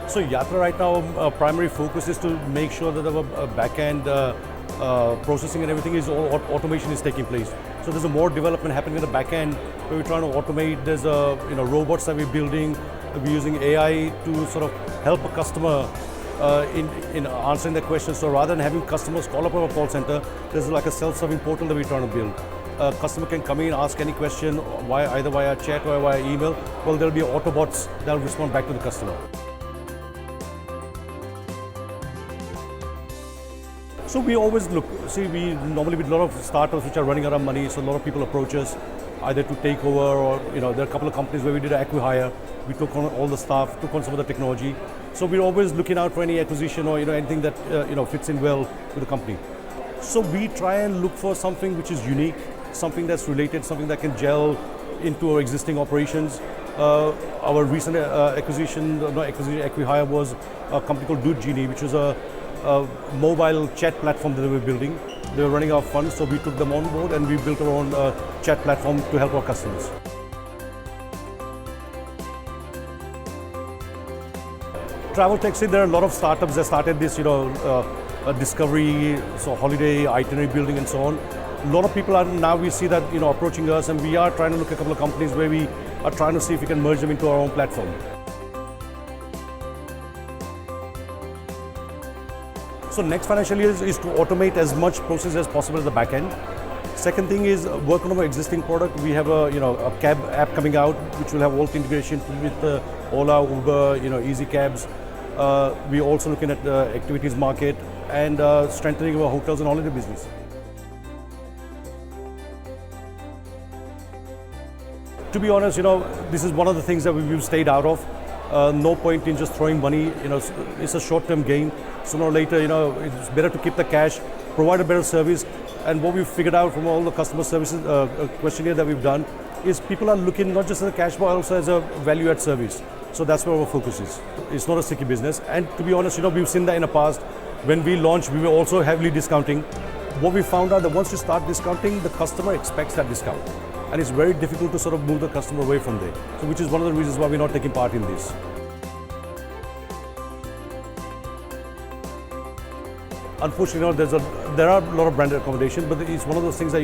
So Yatra right now, primary focus is to make sure that our back-end processing and everything is all automation is taking place. So there's a more development happening in the back-end where we're trying to automate. There's robots that we're building. We're using AI to sort of help a customer in answering their questions. So rather than having customers call up our call center, there's like a self-serving portal that we're trying to build. A customer can come in, ask any question, either via chat or via email. Well, there'll be Autobots that will respond back to the customer. So we always look, we normally with a lot of startups which are running out of money, so a lot of people approach us either to take over or, there are a couple of companies where we did an acqui-hire. We took on all the staff, took on some of the technology. So we're always looking out for any acquisition or, anything that, fits in well with the company. So we try and look for something which is unique, something that's related, something that can gel into our existing operations. Our recent acqui-hire was a company called Genie, which was a mobile chat platform that they were building. They were running out of funds, so we took them on board and we built our own chat platform to help our customers. Travel taxi, there are a lot of startups that started this, discovery, so holiday, itinerary building and so on. A lot of people are now, we see that, approaching us, and we are trying to look at a couple of companies where we are trying to see if we can merge them into our own platform. So next financial year is to automate as much process as possible at the back end. Second thing is work on our existing product. We have a cab app coming out, which will have all the integration with Ola, Uber, Easy Cabs. We're also looking at the activities market and strengthening our hotels and holiday business. To be honest, this is one of the things that we've stayed out of. No point in just throwing money. It's a short-term gain. Sooner or later, it's better to keep the cash, provide a better service. And what we've figured out from all the customer services questionnaire that we've done is people are looking not just as a cash, but also as a value-add service. So that's where our focus is. It's not a sticky business. And to be honest, we've seen that in the past. When we launched, we were also heavily discounting. What we found out that once you start discounting, the customer expects that discount. And it's very difficult to sort of move the customer away from there. So which is one of the reasons why we're not taking part in this. Unfortunately, there are a lot of branded accommodation, but it's one of those things that,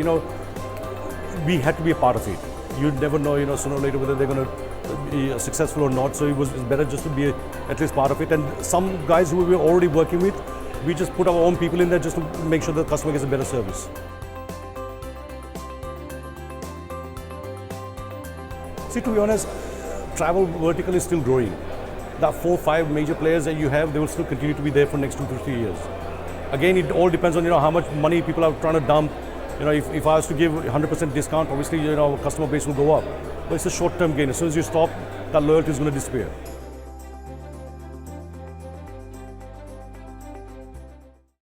we had to be a part of it. You never know, sooner or later whether they're going to be successful or not. So it's better just to be at least part of it. And some guys who we were already working with, we just put our own people in there just to make sure the customer gets a better service. See, to be honest, travel vertical is still growing. The 4 or 5 major players that you have, they will still continue to be there for the next 2 to 3 years. Again, it all depends on how much money people are trying to dump. If I was to give 100% discount, obviously customer base will go up. But it's a short-term gain. As soon as you stop, that loyalty is going to disappear.